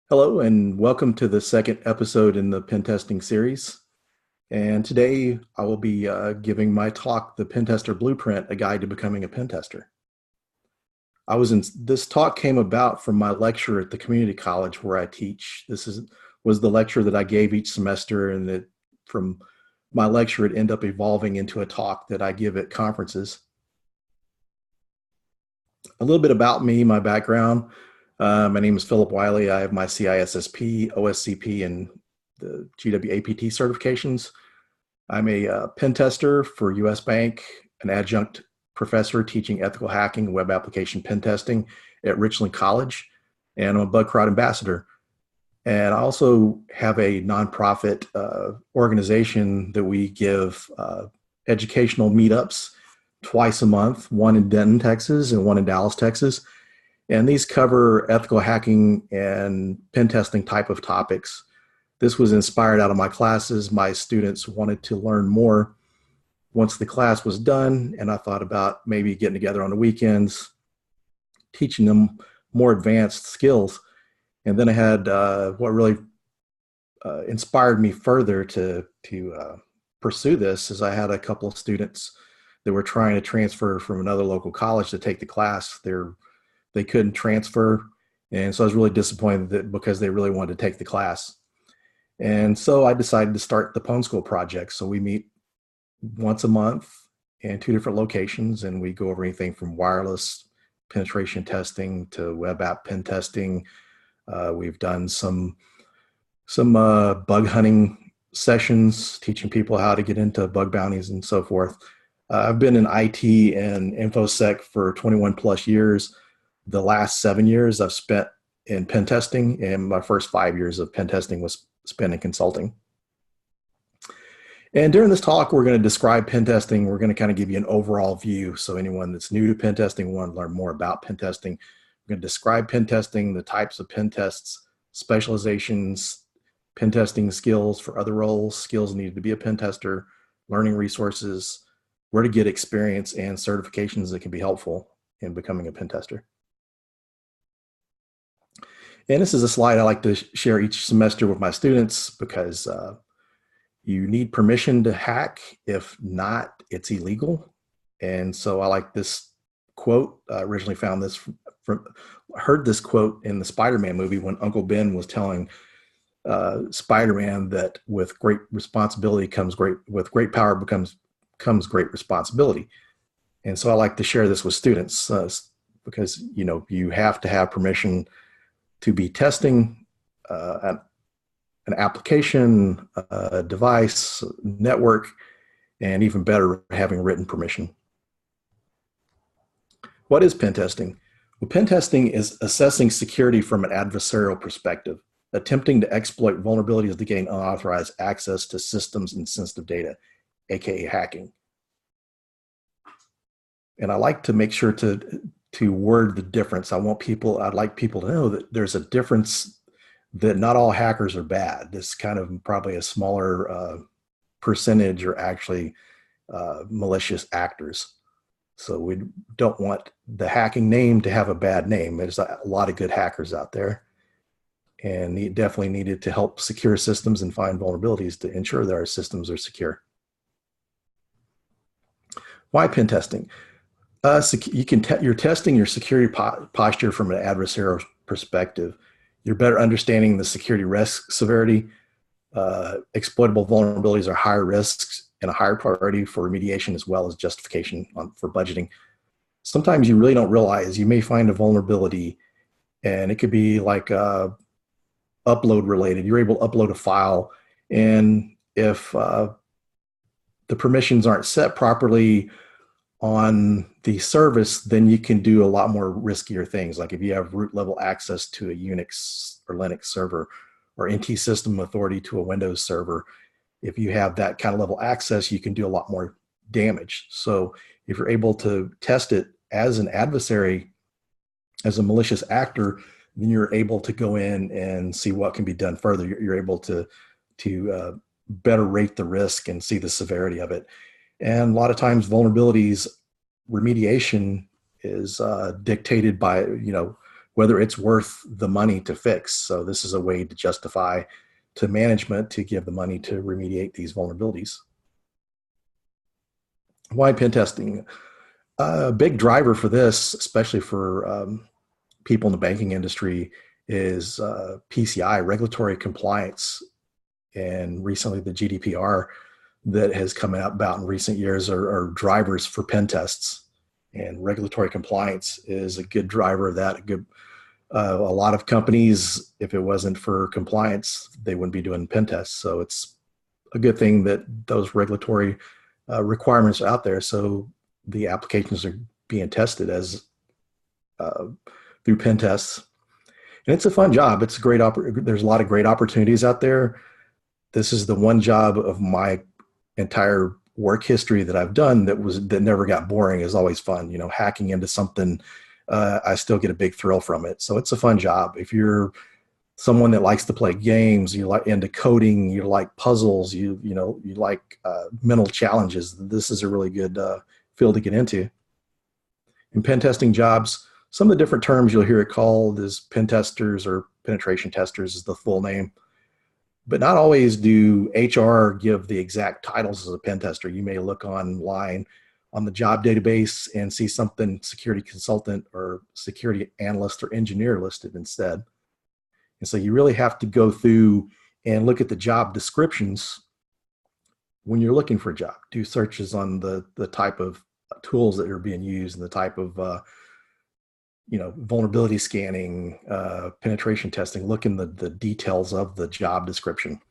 Hello, and welcome to the second episode in the pen testing series. And today I will be giving my talk, The Pen Tester Blueprint, a guide to becoming a pen tester. This talk came about from my lecture at the community college where I teach. Was the lecture that I gave each semester, and that from my lecture it ended up evolving into a talk that I give at conferences. A little bit about me, my background. My name is Philip Wiley. I have my CISSP, OSCP, and the GWAPT certifications. I'm a pen tester for US Bank, an adjunct professor teaching ethical hacking and web application pen testing at Richland College, and I'm a Bug Crowd ambassador. And I also have a nonprofit organization that we give educational meetups twice a month, one in Denton, Texas, and one in Dallas, Texas. And these cover ethical hacking and pen testing type of topics. This was inspired out of my classes. My students wanted to learn more once the class was done, and I thought about maybe getting together on the weekends, teaching them more advanced skills. And then I had what really inspired me further to pursue this is I had a couple of students that were trying to transfer from another local college to take the class. They couldn't transfer, and so I was really disappointed that because they really wanted to take the class. And so I decided to start the Pwn School project. So we meet once a month in two different locations, and we go over anything from wireless penetration testing to web app pen testing. We've done some bug hunting sessions, teaching people how to get into bug bounties and so forth. I've been in IT and InfoSec for 21 plus years. The last 7 years I've spent in pen testing, and my first 5 years of pen testing was spent in consulting. And during this talk, we're going to describe pen testing. We're going to kind of give you an overall view. So anyone that's new to pen testing, want to learn more about pen testing, we're going to describe pen testing, the types of pen tests, specializations, pen testing skills for other roles, skills needed to be a pen tester, learning resources, where to get experience, and certifications that can be helpful in becoming a pen tester. And this is a slide I like to share each semester with my students because you need permission to hack. If not, it's illegal. And so I like this quote. I originally heard this quote in the Spider-Man movie when Uncle Ben was telling Spider-Man that with great responsibility comes with great power comes great responsibility. And so I like to share this with students because you have to have permission to be testing an application, a device, network, and even better, having written permission. What is pen testing? Well, pen testing is assessing security from an adversarial perspective, attempting to exploit vulnerabilities to gain unauthorized access to systems and sensitive data, aka hacking. And I like to make sure to word the difference. I'd like people to know that there's a difference, that not all hackers are bad. This kind of probably a smaller percentage are actually malicious actors. So we don't want the hacking name to have a bad name. There's a lot of good hackers out there, and definitely needed to help secure systems and find vulnerabilities to ensure that our systems are secure. Why pen testing? You're testing your security posture from an adversarial perspective. You're better understanding the security risk severity. Exploitable vulnerabilities are higher risks and a higher priority for remediation, as well as justification for budgeting. Sometimes you really don't realize you may find a vulnerability, and it could be like upload related. You're able to upload a file, and if the permissions aren't set properly on the service, then you can do a lot more riskier things. Like if you have root level access to a Unix or Linux server, or NT system authority to a Windows server, if you have that kind of level access, you can do a lot more damage. So if you're able to test it as an adversary, as a malicious actor, then you're able to go in and see what can be done further. You're able to better rate the risk and see the severity of it. And a lot of times vulnerabilities remediation is dictated by, whether it's worth the money to fix. So this is a way to justify to management to give the money to remediate these vulnerabilities. Why pen testing? A big driver for this, especially for people in the banking industry, is PCI, regulatory compliance. And recently the GDPR that has come out about in recent years are drivers for pen tests. And regulatory compliance is a good driver of that. A lot of companies, if it wasn't for compliance, they wouldn't be doing pen tests. So it's a good thing that those regulatory requirements are out there. So the applications are being tested as through pen tests. And it's a fun job. It's a great there's a lot of great opportunities out there. This is the one job of my entire work history that I've done that never got boring. Is always fun. You know, hacking into something, I still get a big thrill from it. So it's a fun job. If you're someone that likes to play games, you like into coding, you like puzzles, you like mental challenges, this is a really good field to get into. In pen testing jobs, some of the different terms you'll hear it called is pen testers or penetration testers is the full name. But not always do HR give the exact titles as a pen tester. You may look online on the job database and see something security consultant or security analyst or engineer listed instead. And so you really have to go through and look at the job descriptions when you're looking for a job. Do searches on the type of tools that are being used and the type of vulnerability scanning, penetration testing. Look in the details of the job description.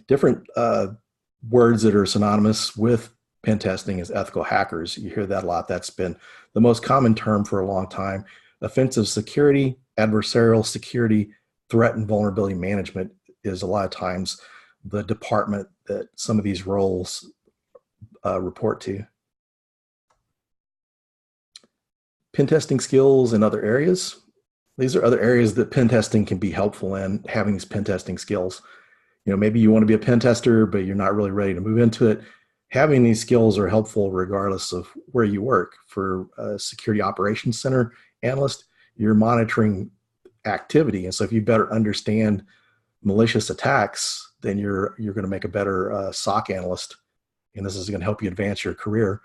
Different words that are synonymous with pen testing is ethical hackers. You hear that a lot. That's been the most common term for a long time. Offensive security, adversarial security, threat and vulnerability management is a lot of times the department that some of these roles report to. Pen testing skills in other areas. These are other areas that pen testing can be helpful in, having these pen testing skills. Maybe you want to be a pen tester, but you're not really ready to move into it. Having these skills are helpful regardless of where you work. For a security operations center analyst, you're monitoring activity. And so if you better understand malicious attacks, then you're going to make a better SOC analyst. And this is going to help you advance your career.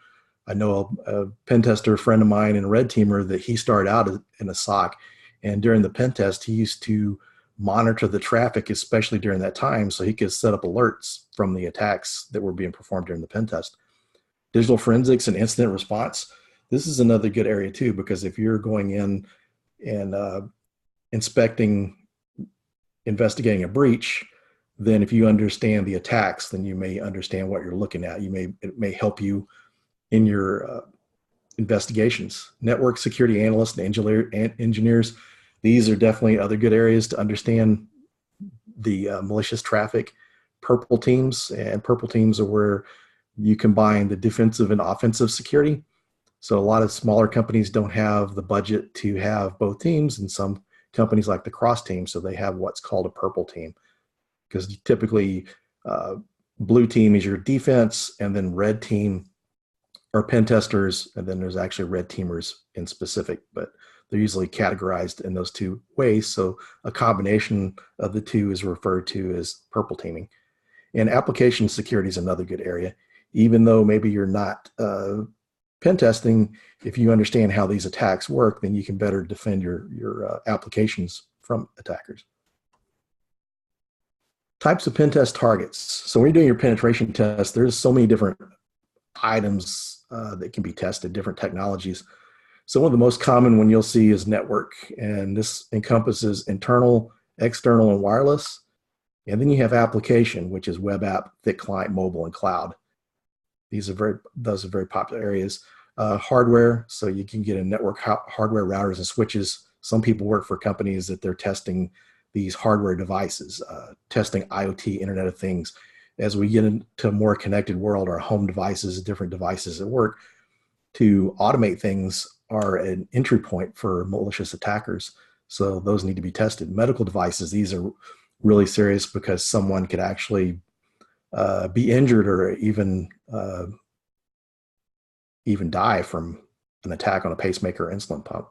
I know a pen tester friend of mine and a red teamer that he started out in a SOC. And during the pen test, he used to monitor the traffic, especially during that time, so he could set up alerts from the attacks that were being performed during the pen test. Digital forensics and incident response. This is another good area too, because if you're going in and investigating a breach, then if you understand the attacks, then you may understand what you're looking at. It may help you in your investigations. Network security analysts and engineers, these are definitely other good areas to understand the malicious traffic. Purple teams are where you combine the defensive and offensive security. So a lot of smaller companies don't have the budget to have both teams, and some companies like the cross team, so they have what's called a purple team. Because typically blue team is your defense, and then red team are pen testers, and then there's actually red teamers in specific, but they're usually categorized in those two ways. So a combination of the two is referred to as purple teaming. And application security is another good area. Even though maybe you're not pen testing, if you understand how these attacks work, then you can better defend your applications from attackers. Types of pen test targets. So when you're doing your penetration test, there's so many different items that can be tested, different technologies. So one of the most common one you'll see is network, and this encompasses internal, external, and wireless. And then you have application, which is web app, thick client, mobile, and cloud. Those are very popular areas. Hardware, so you can get a network hardware routers and switches. Some people work for companies that they're testing these hardware devices, testing IoT, Internet of Things. As we get into a more connected world, our home devices, different devices at work, to automate things are an entry point for malicious attackers. So those need to be tested. Medical devices, these are really serious because someone could actually be injured or even die from an attack on a pacemaker or insulin pump.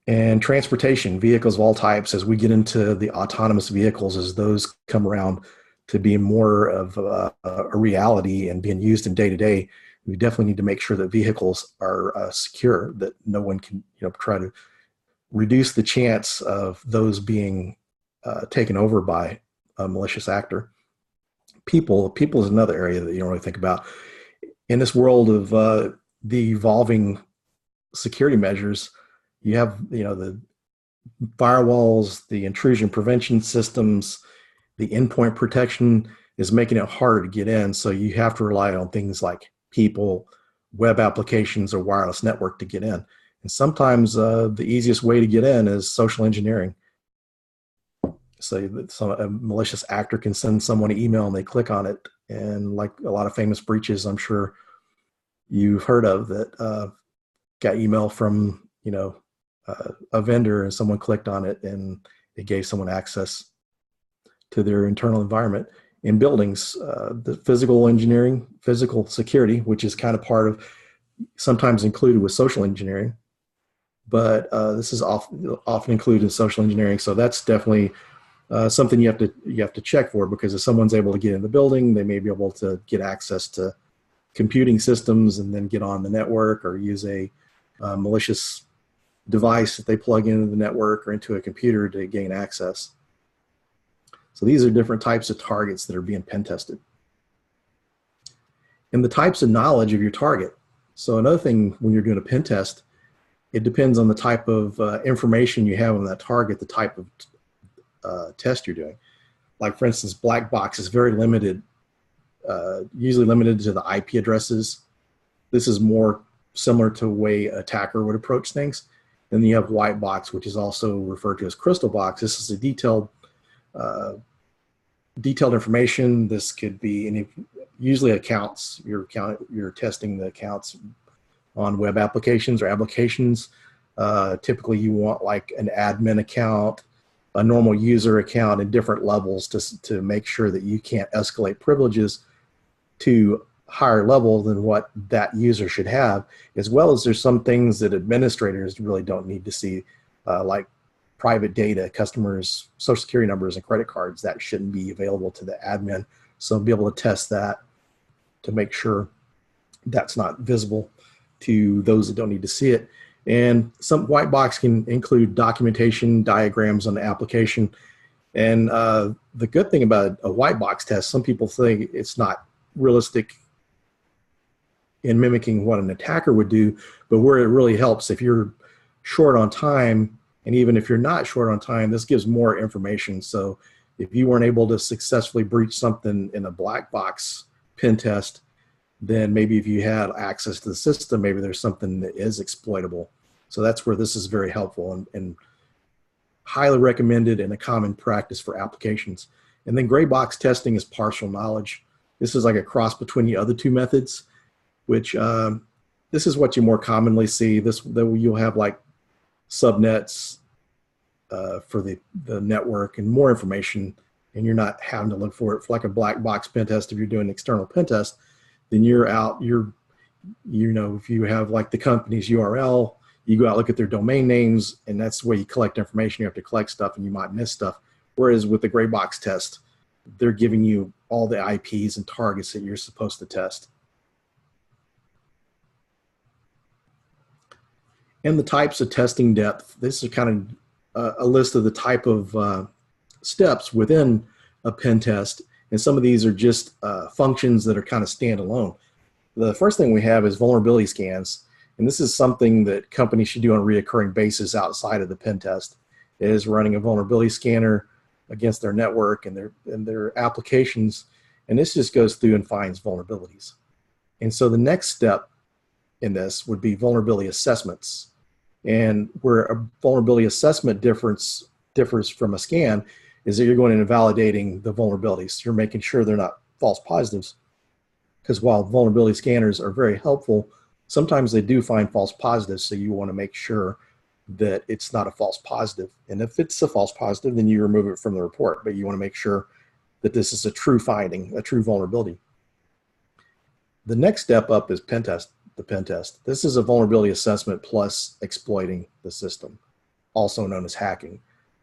And transportation, vehicles of all types, as we get into the autonomous vehicles, as those come around to be more of a reality and being used in day to day, we definitely need to make sure that vehicles are secure, that no one can, try to reduce the chance of those being taken over by a malicious actor. People is another area that you don't really think about in this world of the evolving security measures. You have, the firewalls, the intrusion prevention systems, the endpoint protection is making it harder to get in. So you have to rely on things like people, web applications, or wireless network to get in. And sometimes the easiest way to get in is social engineering. So a malicious actor can send someone an email and they click on it. And like a lot of famous breaches, I'm sure you've heard of, that got email from, a vendor, and someone clicked on it and it gave someone access to their internal environment. In buildings, the physical engineering, physical security, which is kind of part of, sometimes included with social engineering, but this is often included in social engineering. So that's definitely something you have to check for, because if someone's able to get in the building, they may be able to get access to computing systems and then get on the network, or use a malicious device that they plug into the network or into a computer to gain access. So these are different types of targets that are being pen tested. And the types of knowledge of your target. So another thing when you're doing a pen test, it depends on the type of information you have on that target, the type of test you're doing. Like for instance, black box is very limited, usually limited to the IP addresses. This is more similar to the way an attacker would approach things. Then you have white box, which is also referred to as crystal box. This is a detailed information. This could be usually accounts. You're testing the accounts on web applications or applications. Typically, you want like an admin account, a normal user account, and different levels to make sure that you can't escalate privileges to higher level than what that user should have, as well as there's some things that administrators really don't need to see, like private data, customers' social security numbers and credit cards. That shouldn't be available to the admin. So be able to test that to make sure that's not visible to those that don't need to see it. And some white box can include documentation, diagrams on the application. And the good thing about a white box test, some people think it's not realistic in mimicking what an attacker would do, but where it really helps, if you're short on time, and even if you're not short on time, this gives more information. So if you weren't able to successfully breach something in a black box pen test, then maybe if you had access to the system, maybe there's something that is exploitable. So that's where this is very helpful and highly recommended and a common practice for applications. And then gray box testing is partial knowledge. This is like a cross between the other two methods, which this is what you more commonly see. You'll have like subnets for the network and more information, and you're not having to look for it. For like a black box pen test, if you're doing an external pen test, then if you have like the company's URL, you go out, look at their domain names, and that's where you collect information. You have to collect stuff and you might miss stuff. Whereas with the gray box test, they're giving you all the IPs and targets that you're supposed to test. And the types of testing depth. This is kind of a list of the type of steps within a pen test. And some of these are just functions that are kind of standalone. The first thing we have is vulnerability scans. And this is something that companies should do on a reoccurring basis outside of the pen test, is running a vulnerability scanner against their network and their applications. And this just goes through and finds vulnerabilities. And so the next step in this would be vulnerability assessments. And where a vulnerability assessment differs from a scan is that you're going in and validating the vulnerabilities. You're making sure they're not false positives. Because while vulnerability scanners are very helpful, sometimes they do find false positives. So you want to make sure that it's not a false positive. And if it's a false positive, then you remove it from the report. But you want to make sure that this is a true finding, a true vulnerability. The next step up is the pen test. This is a vulnerability assessment plus exploiting the system. also known as hacking.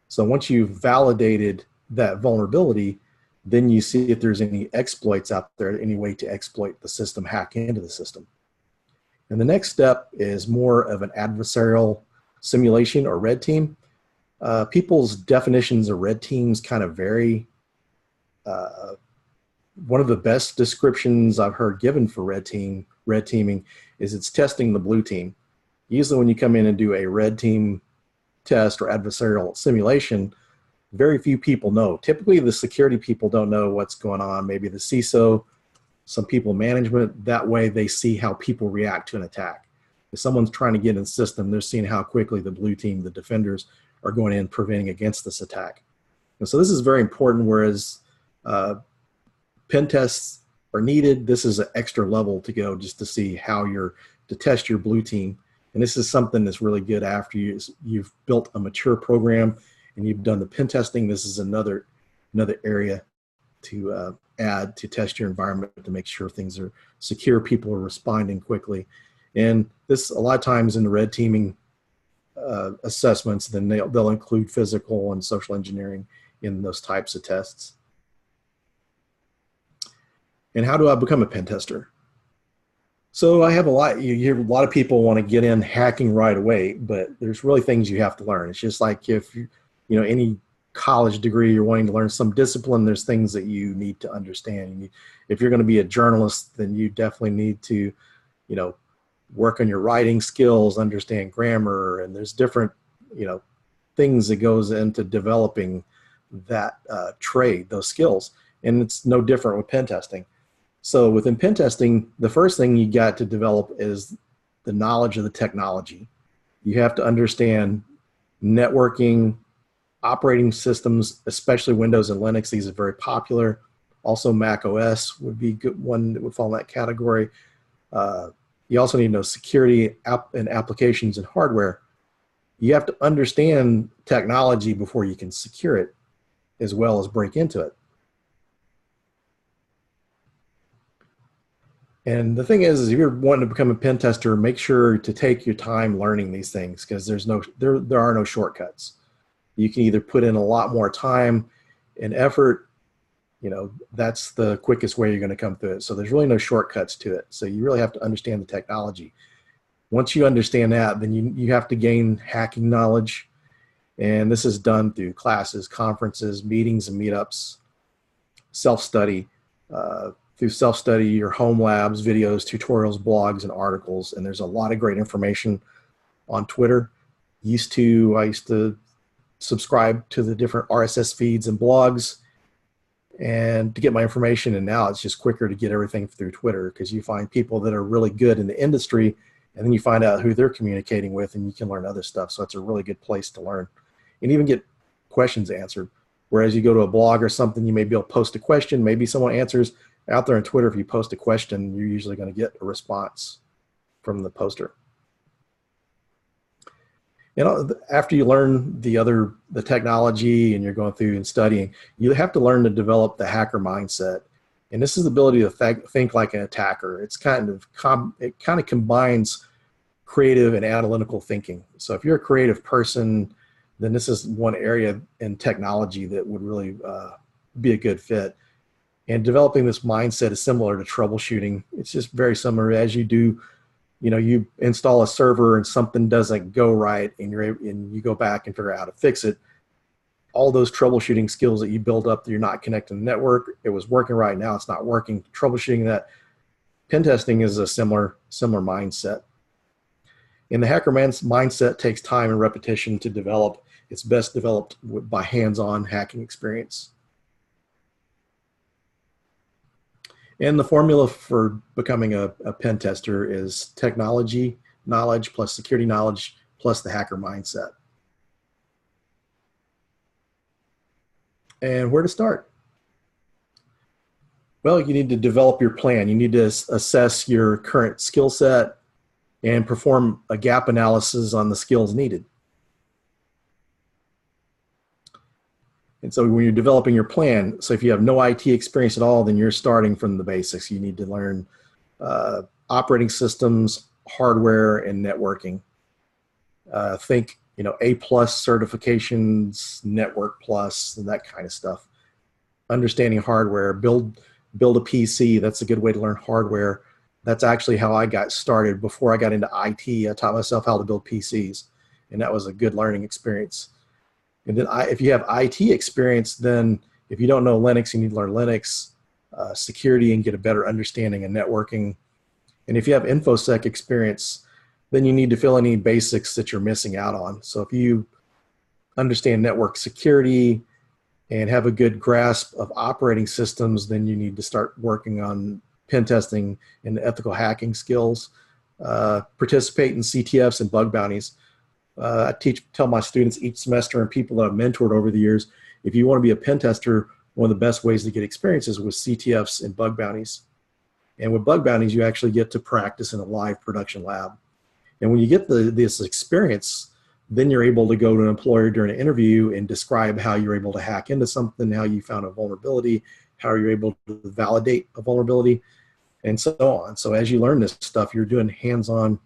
So once you've validated that vulnerability, then you see if there's any exploits out there, any way to exploit the system, hack into the system. And the next step is more of an adversarial simulation or red team. People's definitions of red teams kind of vary. One of the best descriptions I've heard given for red teaming is it's testing the blue team. Usually when you come in and do a red team test or adversarial simulation, very few people know. Typically the security people don't know what's going on. Maybe the CISO, some people management. That way they see how people react to an attack. If someone's trying to get in the system, they're seeing how quickly the blue team, the defenders, are going in preventing against this attack. And so this is very important, whereas pen tests are needed. This is an extra level to go just to see how to test your blue team. And this is something that's really good after you've built a mature program and you've done the pen testing. This is another area to add to test your environment to make sure things are secure, people are responding quickly. And this, a lot of times in the red teaming assessments, then they'll include physical and social engineering in those types of tests. And how do I become a pen tester? So I have you hear a lot of people want to get in hacking right away, but there's really things you have to learn. It's just like if any college degree, you're wanting to learn some discipline, there's things that you need to understand. If you're going to be a journalist, then you definitely need to, work on your writing skills, understand grammar, and there's different, things that goes into developing that trade, those skills. And it's no different with pen testing. So within pen testing, the first thing you got to develop is the knowledge of the technology. You have to understand networking, operating systems, especially Windows and Linux. These are very popular. Also Mac OS would be good, one that would fall in that category. You also need to know security and applications and hardware. You have to understand technology before you can secure it, as well as break into it. And the thing is if you're wanting to become a pen tester, make sure to take your time learning these things, because there are no shortcuts. You can either put in a lot more time and effort, that's the quickest way you're going to come through it. So there's really no shortcuts to it. So you really have to understand the technology. Once you understand that, then you have to gain hacking knowledge. And this is done through classes, conferences, meetings, and meetups, self-study. Through self-study, your home labs, videos, tutorials, blogs, and articles. And there's a lot of great information on Twitter. I used to subscribe to the different RSS feeds and blogs and to get my information. And now it's just quicker to get everything through Twitter, because you find people that are really good in the industry, and then you find out who they're communicating with, and you can learn other stuff. So it's a really good place to learn and even get questions answered. Whereas you go to a blog or something, you may be able to post a question, maybe someone answers. Out there on Twitter, if you post a question, you're usually going to get a response from the poster. After you learn the technology and you're going through and studying, you have to learn to develop the hacker mindset. And this is the ability to think like an attacker. It kind of combines creative and analytical thinking. So if you're a creative person, then this is one area in technology that would really be a good fit. And developing this mindset is similar to troubleshooting. It's just very similar. As you do, you install a server and something doesn't go right, and you go back and figure out how to fix it. All those troubleshooting skills that you build up, that you're not connecting the network, it was working right, now it's not working. Troubleshooting that. Pen testing is a similar mindset. And the hacker mindset takes time and repetition to develop. It's best developed by hands-on hacking experience. And the formula for becoming a pen tester is technology knowledge plus security knowledge plus the hacker mindset. And where to start? Well, you need to develop your plan. You need to assess your current skill set and perform a gap analysis on the skills needed. And so when you're developing your plan, so if you have no IT experience at all, then you're starting from the basics. You need to learn operating systems, hardware, and networking. Think, A plus certifications, Network Plus, and that kind of stuff. Understanding hardware, build a PC. That's a good way to learn hardware. That's actually how I got started. Before I got into IT, I taught myself how to build PCs, and that was a good learning experience. And then if you have IT experience, then if you don't know Linux, you need to learn Linux, security, and get a better understanding of networking. And if you have InfoSec experience, then you need to fill any basics that you're missing out on. So if you understand network security and have a good grasp of operating systems, then you need to start working on pen testing and ethical hacking skills. Participate in CTFs and bug bounties. I tell my students each semester and people that I've mentored over the years, if you want to be a pen tester, one of the best ways to get experience is with CTFs and bug bounties. And with bug bounties, you actually get to practice in a live production lab. And when you get this experience, then you're able to go to an employer during an interview and describe how you're able to hack into something, how you found a vulnerability, how you're able to validate a vulnerability, and so on. So as you learn this stuff, you're doing hands-on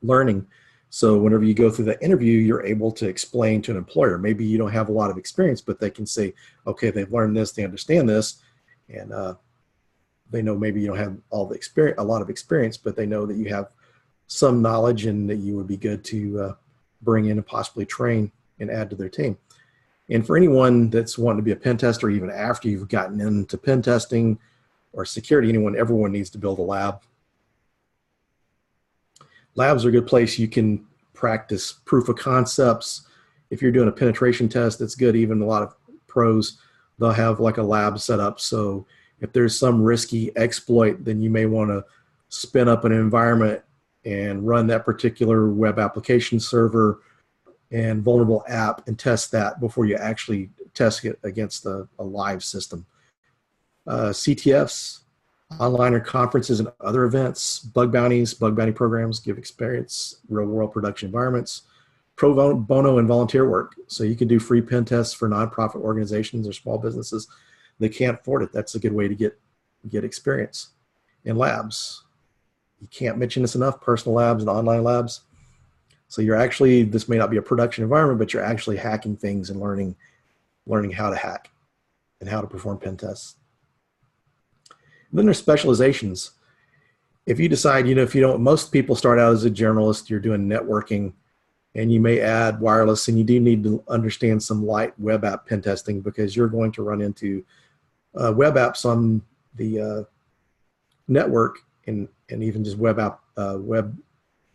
learning. So whenever you go through the interview, you're able to explain to an employer. Maybe you don't have a lot of experience, but they can say, okay, they've learned this, they understand this, and they know maybe you don't have a lot of experience, but they know that you have some knowledge and that you would be good to bring in and possibly train and add to their team. And for anyone that's wanting to be a pen tester, even after you've gotten into pen testing or security, everyone needs to build a lab. Labs are a good place. You can practice proof of concepts. If you're doing a penetration test, that's good. Even a lot of pros, they'll have like a lab set up. So if there's some risky exploit, then you may want to spin up an environment and run that particular web application server and vulnerable app and test that before you actually test it against a live system. CTFs, online or conferences and other events, bug bounty programs give experience, real world production environments, pro bono and volunteer work. So you can do free pen tests for nonprofit organizations or small businesses that can't afford it. That's a good way to get experience. And labs, you can't mention this enough, personal labs and online labs. So this may not be a production environment, but you're actually hacking things and learning how to hack and how to perform pen tests. And then there's specializations. If you decide, most people start out as a generalist, you're doing networking, and you may add wireless, and you do need to understand some light web app pen testing because you're going to run into web apps on the network and even just web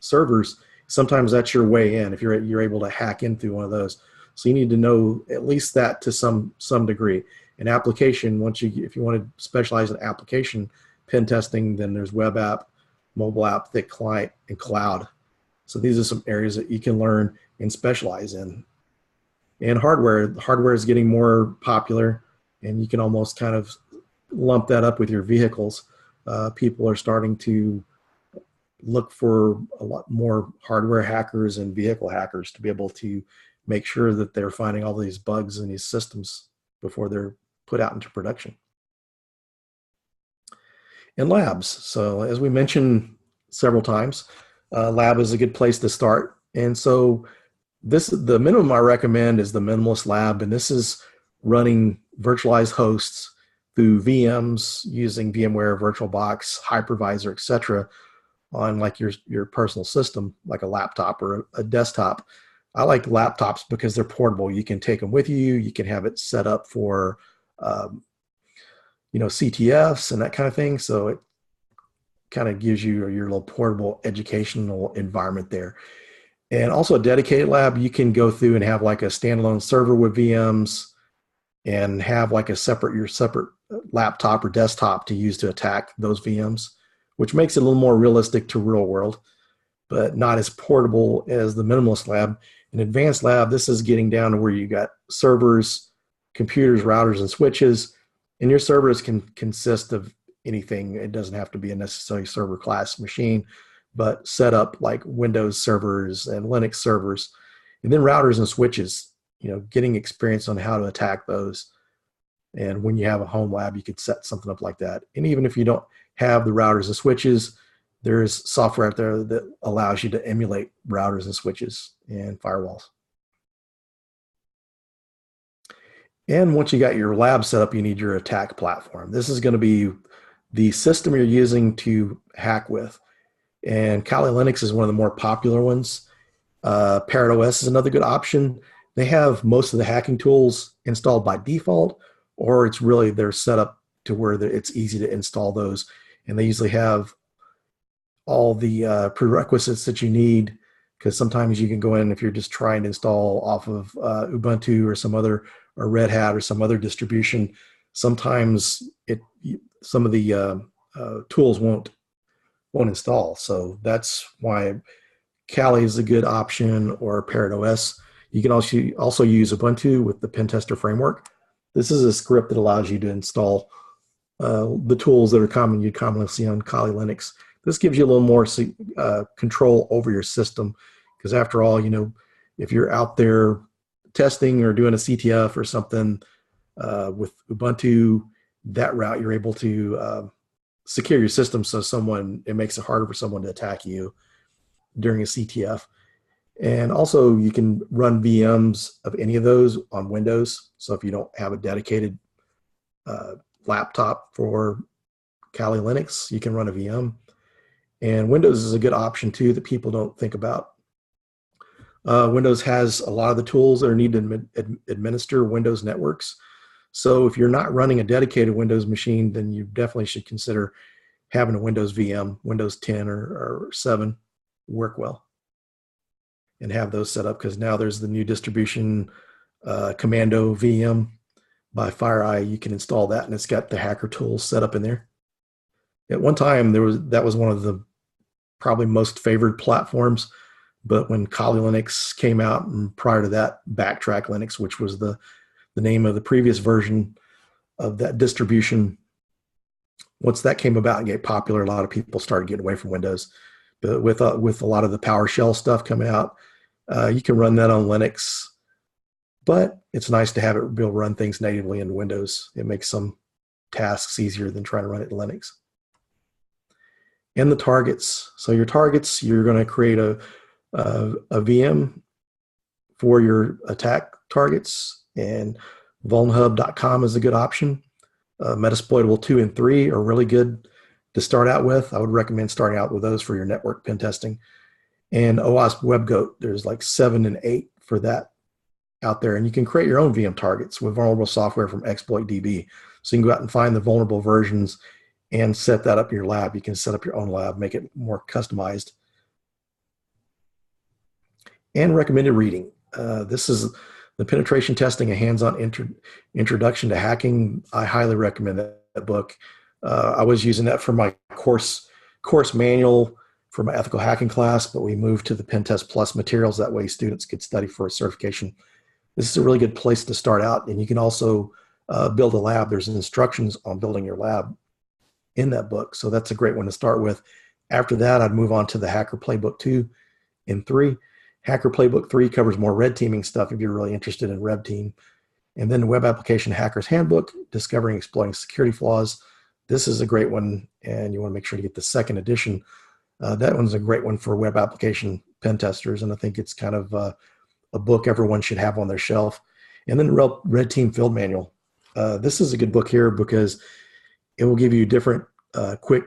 servers. Sometimes that's your way in if you're able to hack in through one of those. So you need to know at least that to some degree. An application, if you want to specialize in application pen testing, then there's web app, mobile app, thick client, and cloud. So these are some areas that you can learn and specialize in. And hardware is getting more popular, and you can almost kind of lump that up with your vehicles. People are starting to look for a lot more hardware hackers and vehicle hackers to be able to make sure that they're finding all these bugs in these systems before they're put out into production. And labs. So as we mentioned several times, lab is a good place to start. And so the minimum I recommend is the Minimalist Lab, and this is running virtualized hosts through VMs using VMware, VirtualBox, Hypervisor, etc., on like your personal system, like a laptop or a desktop. I like laptops because they're portable. You can take them with you. You can have it set up for CTFs and that kind of thing. So it kind of gives you your little portable educational environment there. And also a dedicated lab, you can go through and have like a standalone server with VMs and have like your separate laptop or desktop to use to attack those VMs, which makes it a little more realistic to real world, but not as portable as the Minimalist Lab. An advanced lab, this is getting down to where you got servers, computers, routers, and switches, and your servers can consist of anything. It doesn't have to be a necessarily server class machine, but set up like Windows servers and Linux servers, and then routers and switches, getting experience on how to attack those. And when you have a home lab, you could set something up like that. And even if you don't have the routers and switches, there's software out there that allows you to emulate routers and switches and firewalls. And once you got your lab set up, you need your attack platform. This is going to be the system you're using to hack with. And Kali Linux is one of the more popular ones. Parrot OS is another good option. They have most of the hacking tools installed by default, or it's really they're set up to where it's easy to install those. And they usually have all the prerequisites that you need, because sometimes you can go in if you're just trying to install off of Ubuntu or some other, or Red Hat or some other distribution. Sometimes some of the tools won't install. So that's why Kali is a good option, or Parrot OS. You can also use Ubuntu with the Pentester framework. This is a script that allows you to install the tools that are you commonly see on Kali Linux. This gives you a little more control over your system, because after all, if you're out there testing or doing a CTF or something with Ubuntu, that route you're able to secure your system, so it makes it harder for someone to attack you during a CTF. And also you can run VMs of any of those on Windows. So if you don't have a dedicated laptop for Kali Linux, you can run a VM. And Windows is a good option too that people don't think about. Windows has a lot of the tools that are needed to administer Windows networks. So if you're not running a dedicated Windows machine, then you definitely should consider having a Windows VM, Windows 10 or 7 work well, and have those set up, because now there's the new distribution, Commando VM by FireEye. You can install that, and it's got the hacker tools set up in there. At one time, that was one of the probably most favored platforms, but when Kali Linux came out, and prior to that, Backtrack Linux, which was the name of the previous version of that distribution, once that came about and get popular, a lot of people started getting away from Windows. But with a lot of the PowerShell stuff coming out, you can run that on Linux. But it's nice to have it be able to run things natively in Windows. It makes some tasks easier than trying to run it in Linux. And the targets. So your targets, you're going to create a VM for your attack targets, and vulnhub.com is a good option. Metasploitable 2 and 3 are really good to start out with. I would recommend starting out with those for your network pen testing. And OWASP WebGoat, there's like 7 and 8 for that out there. And you can create your own VM targets with vulnerable software from ExploitDB. So you can go out and find the vulnerable versions and set that up in your lab. You can set up your own lab, make it more customized. And recommended reading. This is the Penetration Testing, a hands-on introduction to hacking. I highly recommend that book. I was using that for my course manual for my ethical hacking class, but we moved to the Pentest Plus materials. That way students could study for a certification. This is a really good place to start out, and you can also build a lab. There's instructions on building your lab in that book, so that's a great one to start with. After that, I'd move on to the Hacker Playbook 2 and 3. Hacker Playbook 3 covers more red teaming stuff if you're really interested in red team. And then the Web Application Hacker's Handbook, Discovering and Exploiting Security Flaws. This is a great one, and you want to make sure to get the second edition. That one's a great one for web application pen testers, and I think it's kind of a book everyone should have on their shelf. And then the Red Team Field Manual. This is a good book here because it will give you different quick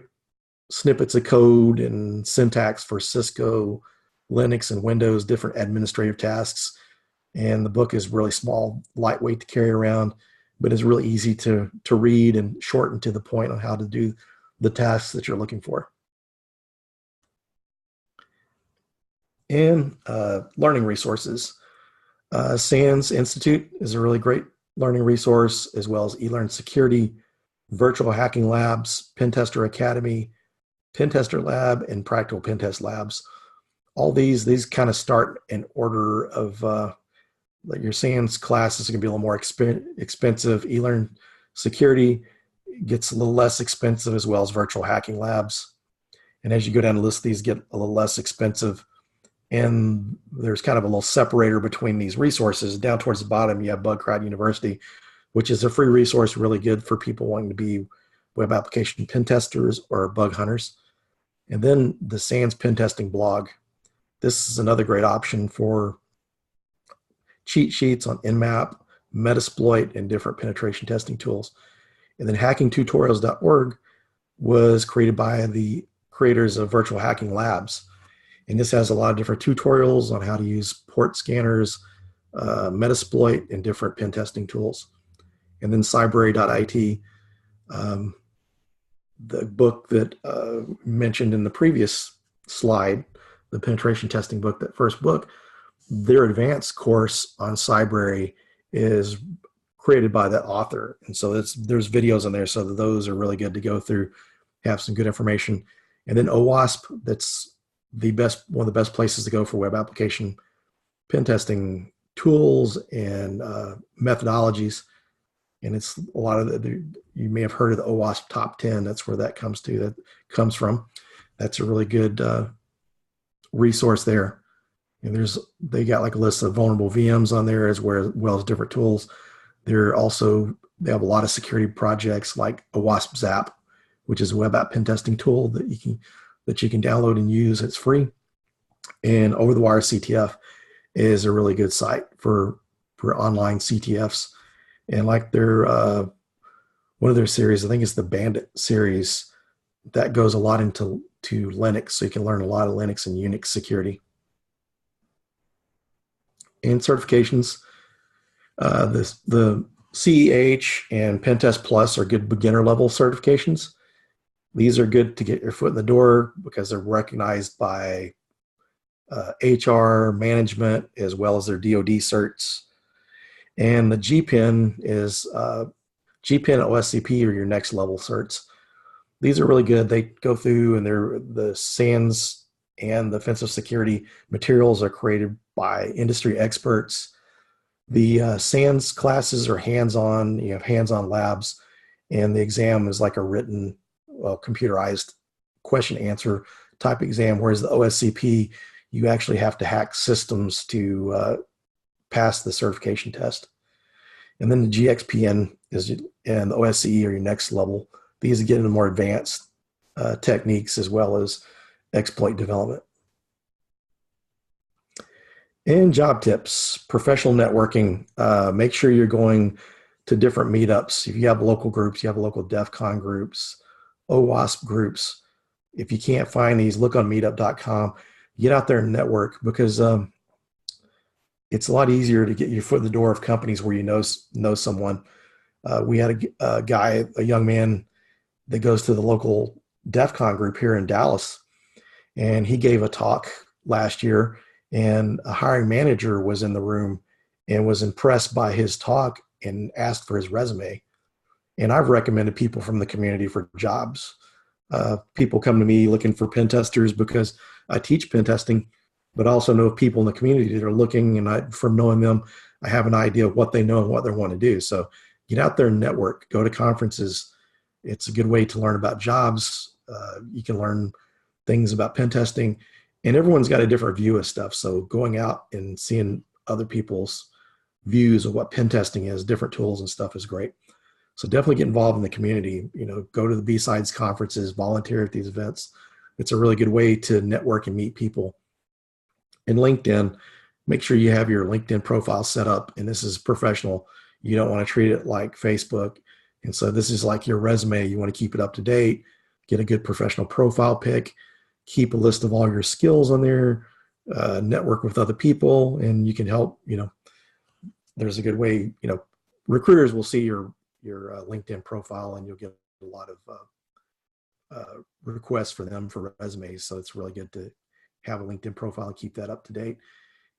snippets of code and syntax for Cisco, Linux, and Windows, different administrative tasks. And the book is really small, lightweight to carry around, but it's really easy to read and shorten to the point on how to do the tasks that you're looking for. And learning resources. SANS Institute is a really great learning resource, as well as eLearn Security, Virtual Hacking Labs, Pentester Academy, Pentester Lab, and Practical Pentest Labs. All these kind of start in order of your SANS class is going to be a little more expensive. eLearn Security gets a little less expensive, as well as Virtual Hacking Labs. And as you go down the list, these get a little less expensive. And there's kind of a little separator between these resources. Down towards the bottom, you have Bugcrowd University, which is a free resource, really good for people wanting to be web application pen testers or bug hunters. And then the SANS pen testing blog. This is another great option for cheat sheets on Nmap, Metasploit, and different penetration testing tools. And then hackingtutorials.org was created by the creators of Virtual Hacking Labs. And this has a lot of different tutorials on how to use port scanners, Metasploit, and different pen testing tools. And then cybrary.it, the book that mentioned in the previous slide, the penetration testing book, that first book, their advanced course on Cybrary is created by that author. And so there's videos on there, so those are really good to go through, have some good information. And then OWASP, that's one of the best places to go for web application pen testing tools and methodologies. And it's a lot of you may have heard of the OWASP top 10. That's where that comes from. That's a really good resource there. And they got like a list of vulnerable VMs on there as well as different tools. They have a lot of security projects like OWASP Zap, which is a web app pen testing tool that you can download and use. It's free. And Over the Wire CTF is a really good site for online CTFs. And like one of their series, I think it's the Bandit series, that goes a lot into Linux, so you can learn a lot of Linux and Unix security. And certifications, the CEH and Pentest Plus are good beginner level certifications. These are good to get your foot in the door because they're recognized by HR, management, as well as their DoD certs. And the GPEN is GPEN and OSCP are your next level certs. These are really good. They go through, and the SANS and the offensive security materials are created by industry experts. The SANS classes are hands-on. You have hands-on labs, and the exam is like a written, computerized question-answer type exam, whereas the OSCP, you actually have to hack systems to pass the certification test. And then the GXPN and the OSCE are your next level. These get into more advanced techniques as well as exploit development. And job tips, professional networking. Make sure you're going to different meetups. If you have local groups, you have local DEF CON groups, OWASP groups. If you can't find these, look on meetup.com. Get out there and network, because it's a lot easier to get your foot in the door of companies where you know someone. We had a young man that goes to the local DEF CON group here in Dallas, and he gave a talk last year, and a hiring manager was in the room and was impressed by his talk and asked for his resume. And I've recommended people from the community for jobs. People come to me looking for pen testers because I teach pen testing, but also know people in the community that are looking, and from knowing them, I have an idea of what they know and what they want to do. So get out there and network, go to conferences. It's a good way to learn about jobs. You can learn things about pen testing, and everyone's got a different view of stuff. So going out and seeing other people's views of what pen testing is, different tools and stuff, is great. So definitely get involved in the community. Go to the B-Sides conferences, volunteer at these events. It's a really good way to network and meet people. And LinkedIn, make sure you have your LinkedIn profile set up, and this is professional. You don't want to treat it like Facebook. And so this is like your resume. You want to keep it up to date, get a good professional profile pic, keep a list of all your skills on there, network with other people, and you can help. There's a good way, recruiters will see your LinkedIn profile, and you'll get a lot of requests for them for resumes. So it's really good to have a LinkedIn profile and keep that up to date.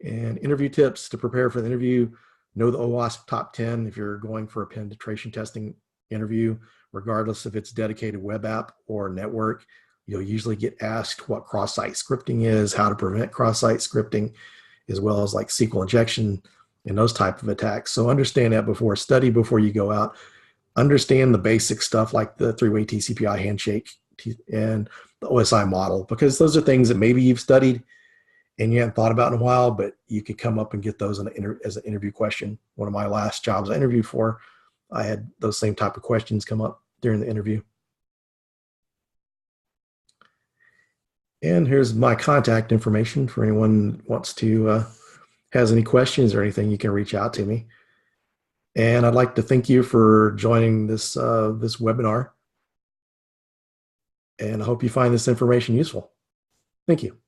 And interview tips to prepare for the interview: know the OWASP top 10 if you're going for a penetration testing interview, regardless if it's dedicated web app or network. You'll usually get asked what cross-site scripting is, how to prevent cross-site scripting, as well as like SQL injection and those type of attacks. So understand that study before you go out. Understand the basic stuff like the three-way TCP/IP handshake and the OSI model, because those are things that maybe you've studied and you haven't thought about in a while, but you could come up and get those as an interview question. One of my last jobs I interviewed for, I had those same type of questions come up during the interview. And here's my contact information for anyone who wants to, has any questions or anything, you can reach out to me. And I'd like to thank you for joining this webinar. And I hope you find this information useful. Thank you.